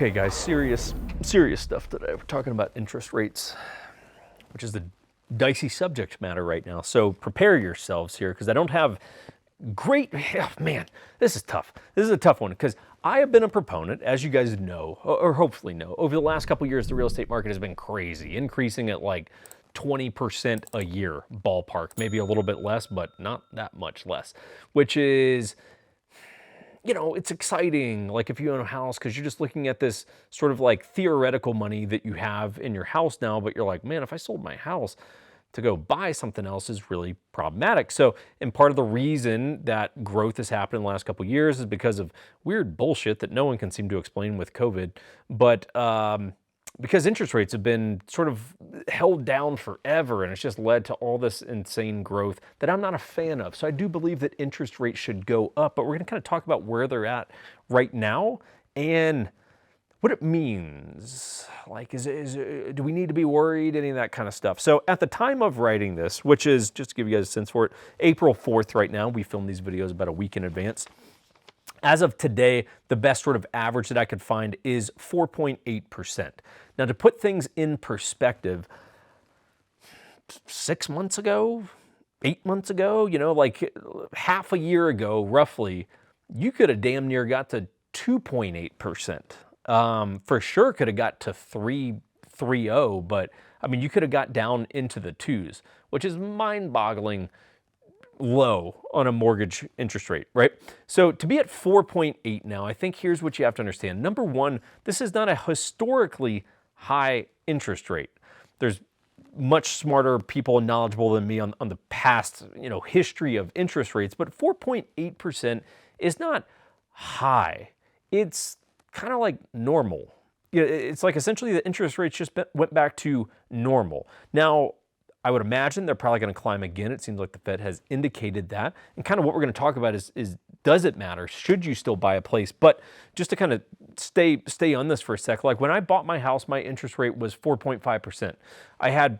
Okay, guys, serious stuff today. We're talking about interest rates, which is the dicey subject matter right now. So prepare yourselves here, because I don't have great, oh, man, this is tough. This is a tough one, because I have been a proponent, as you guys know, or hopefully know, over the last couple of years, the real estate market has been crazy, increasing at like 20% a year, ballpark, maybe a little bit less, but not that much less, which is, you know, it's exciting, like if you own a house, because you're just looking at this sort of like theoretical money that you have in your house now, but you're like, man, if I sold my house to go buy something else is really problematic. So, and part of the reason that growth has happened in the last couple of years is because of weird bullshit that no one can seem to explain with COVID, but because interest rates have been sort of held down forever, and it's just led to all this insane growth that I'm not a fan of. So I do believe that interest rates should go up, but we're going to kind of talk about where they're at right now and what it means. Like, do we need to be worried? Any of that kind of stuff. So at the time of writing this, which is, just to give you guys a sense for it, April 4th right now, we film these videos about a week in advance. As of today, the best sort of average that I could find is 4.8%. Now, to put things in perspective, 6 months ago, 8 months ago, you know, like half a year ago, roughly, you could have damn near got to 2.8%. For sure could have got to 3.30, but I mean, you could have got down into the twos, which is mind-boggling low on a mortgage interest rate, right? So to be at 4.8 now, I think here's what you have to understand. Number one, this is not a historically high interest rate. There's much smarter people and knowledgeable than me on the past, you know, history of interest rates, but 4.8% is not high. It's kind of like normal. It's like essentially the interest rates just went back to normal. Now, I would imagine they're probably going to climb again. It seems like the Fed has indicated that. And kind of what we're going to talk about is does it matter? Should you still buy a place? But just to kind of stay on this for a sec, like when I bought my house, my interest rate was 4.5%. I had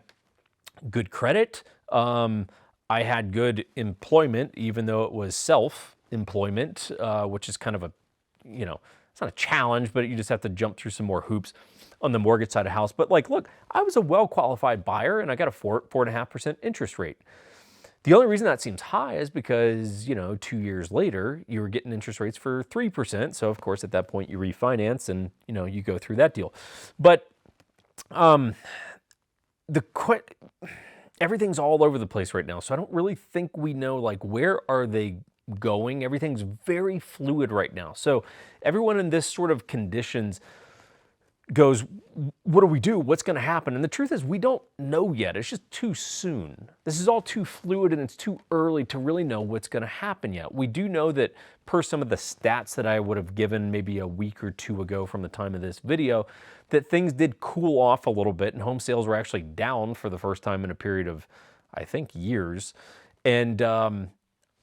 good credit. I had good employment, even though it was self-employment, which is kind of a, you know, it's not a challenge, but you just have to jump through some more hoops on the mortgage side of the house. But like, look, I was a well-qualified buyer and I got a 4.5% interest rate. The only reason that seems high is because, you know, 2 years later, you were getting interest rates for 3%. So of course, at that point you refinance and, you know, you go through that deal. But everything's all over the place right now. So I don't really think we know, like, where are they going? Everything's very fluid right now. So everyone in this sort of conditions goes, what do we do? What's going to happen? And the truth is, we don't know yet. It's just too soon. This is all too fluid and it's too early to really know what's going to happen yet. We do know that per some of the stats that I would have given maybe a week or two ago from the time of this video, that things did cool off a little bit and home sales were actually down for the first time in a period of, I think, years. And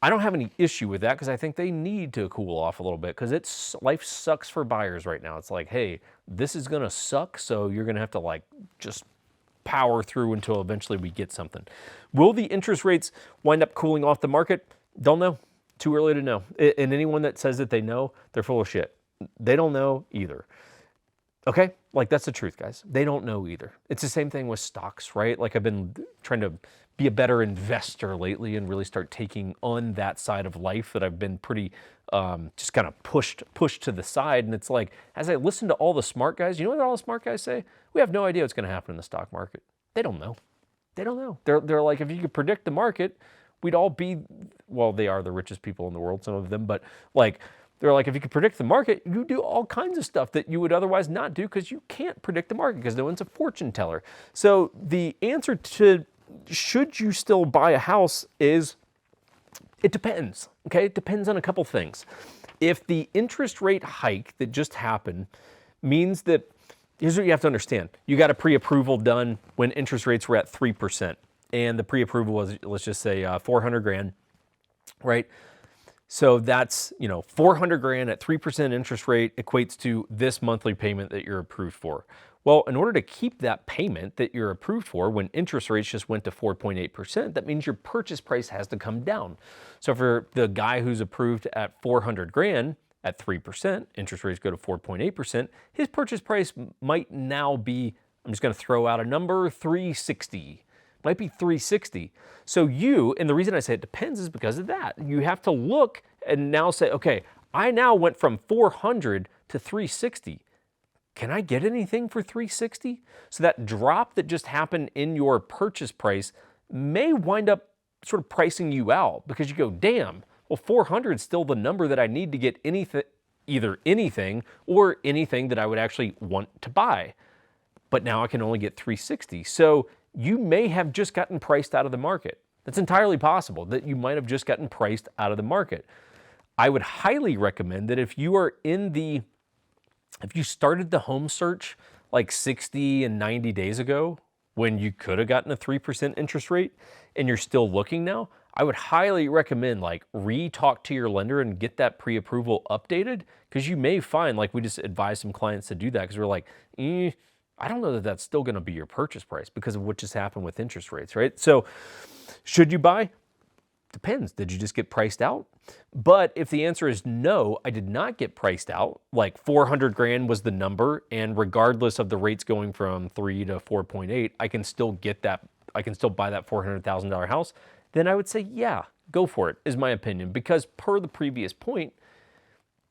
I don't have any issue with that, because I think they need to cool off a little bit, because life sucks for buyers right now. It's like, hey, this is going to suck, so you're going to have to like just power through until eventually we get something. Will the interest rates wind up cooling off the market? Don't know. Too early to know. And anyone that says that they know, they're full of shit. They don't know either. Okay? Like, that's the truth, guys. They don't know either. It's the same thing with stocks, right? Like, I've been trying to be a better investor lately and really start taking on that side of life that I've been pretty just kind of pushed to the side. And it's like, as I listen to all the smart guys, you know what all the smart guys say? We have no idea what's going to happen in the stock market. They don't know. They don't know. They're like, if you could predict the market, we'd all be, well, they are the richest people in the world, some of them, but like, they're like, if you could predict the market, you do all kinds of stuff that you would otherwise not do, because you can't predict the market because no one's a fortune teller. So the answer to should you still buy a house is, it depends, okay? It depends on a couple things. If the interest rate hike that just happened means that, here's what you have to understand. You got a pre-approval done when interest rates were at 3%. And the pre-approval was, let's just say, 400 grand, right? So that's, you know, 400 grand at 3% interest rate equates to this monthly payment that you're approved for. Well, in order to keep that payment that you're approved for when interest rates just went to 4.8%, that means your purchase price has to come down. So for the guy who's approved at 400 grand, at 3%, interest rates go to 4.8%, his purchase price might now be, I'm just going to throw out a number, 360. Might be 360. So you, and the reason I say it depends is because of that. You have to look and now say, okay, I now went from 400 to 360. Can I get anything for 360? So that drop that just happened in your purchase price may wind up sort of pricing you out because you go, damn, well, 400 is still the number that I need to get anything, either anything or anything that I would actually want to buy. But now I can only get 360. So you may have just gotten priced out of the market. That's entirely possible that you might have just gotten priced out of the market. I would highly recommend that if you started the home search like 60 and 90 days ago, when you could have gotten a 3% interest rate and you're still looking now, I would highly recommend like re-talk to your lender and get that pre-approval updated, because you may find, like we just advised some clients to do that because we're like, I don't know that that's still going to be your purchase price because of what just happened with interest rates, right? So should you buy? Depends. Did you just get priced out? But if the answer is no, I did not get priced out, like 400 grand was the number, and regardless of the rates going from 3 to 4.8, I can still get that, I can still buy that $400,000 house, then I would say, yeah, go for it, is my opinion. Because per the previous point,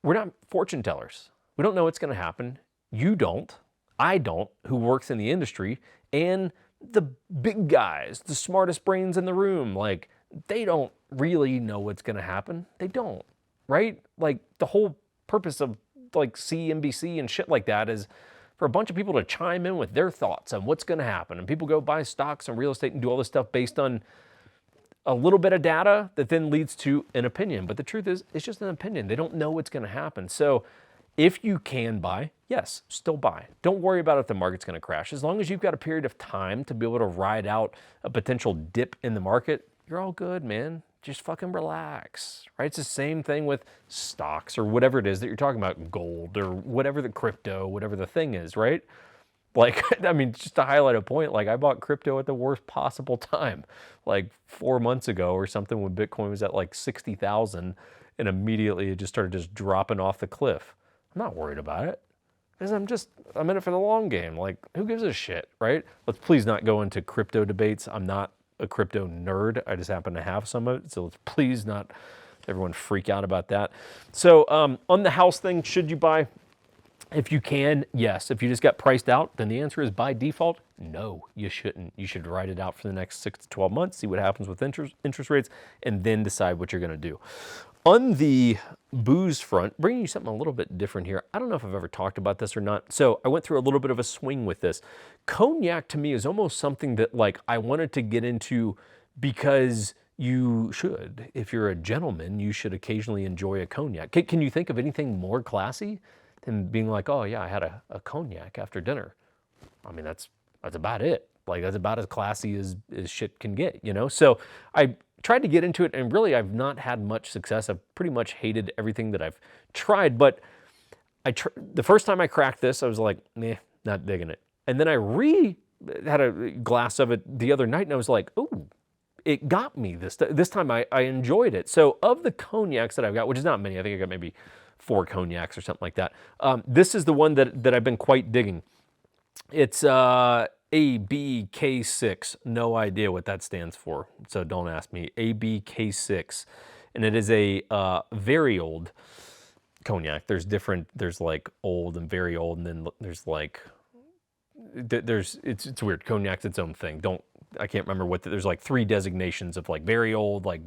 we're not fortune tellers. We don't know what's going to happen. You don't. I don't, who works in the industry, and the big guys, the smartest brains in the room, like, they don't really know what's going to happen. They don't, right? Like, the whole purpose of like CNBC and shit like that is for a bunch of people to chime in with their thoughts on what's going to happen. And people go buy stocks and real estate and do all this stuff based on a little bit of data that then leads to an opinion. But the truth is, it's just an opinion. They don't know what's going to happen. So if you can buy, yes, still buy. Don't worry about if the market's going to crash. As long as you've got a period of time to be able to ride out a potential dip in the market, you're all good, man. Just fucking relax, right? It's the same thing with stocks or whatever it is that you're talking about, gold or whatever the crypto, whatever the thing is, right? Like, I mean, just to highlight a point, like I bought crypto at the worst possible time, like 4 months ago or something, when Bitcoin was at like 60,000, and immediately it just started just dropping off the cliff. I'm not worried about it because I'm in it for the long game. Like, who gives a shit, right? Let's please not go into crypto debates. I'm not a crypto nerd. I just happen to have some of it. So let's please not everyone freak out about that. So on the house thing, should you buy? If you can, yes. If you just got priced out, then the answer is by default, no, you shouldn't. You should ride it out for the next 6 to 12 months, see what happens with interest rates, and then decide what you're going to do. On the booze front, bringing you something a little bit different here. I don't know if I've ever talked about this or not. So I went through a little bit of a swing with this. Cognac to me is almost something that like I wanted to get into because you should. If you're a gentleman, you should occasionally enjoy a cognac. Can you think of anything more classy than being like, oh yeah, I had a cognac after dinner? I mean, that's about it. Like, that's about as classy as shit can get, you know? So I tried to get into it, and really I've not had much success. I've pretty much hated everything that I've tried, but the first time I cracked this, I was like, meh, not digging it. And then I had a glass of it the other night, and I was like, ooh, it got me this time. I enjoyed it. So of the cognacs that I've got, which is not many, I think I got maybe 4 cognacs or something like that. This is the one that I've been quite digging. It's ABK6. No idea what that stands for, so don't ask me. ABK6, and it is a very old cognac. There's like old and very old, and then there's like it's weird. Cognac's its own thing. I can't remember there's like 3 designations of like very old, like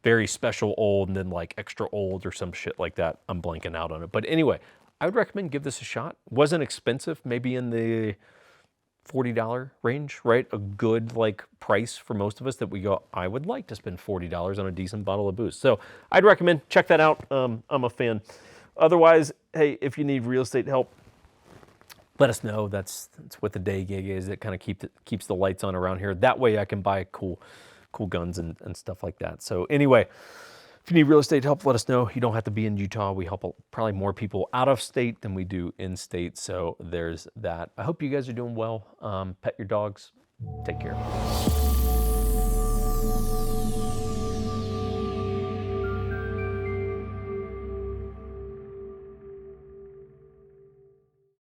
very special old, and then like extra old or some shit like that. I'm blanking out on it, but anyway, I would recommend give this a shot. Wasn't expensive, maybe in the $40 range, right? A good like price for most of us that we go, I would like to spend $40 on a decent bottle of booze. So I'd recommend, check that out. I'm a fan. Otherwise, hey, if you need real estate help, let us know. That's what the day gig is. It kind of keeps the lights on around here. That way I can buy cool guns and stuff like that. So anyway, if you need real estate help, let us know. You don't have to be in Utah. We help probably more people out of state than we do in state. So there's that. I hope you guys are doing well. Pet your dogs. Take care.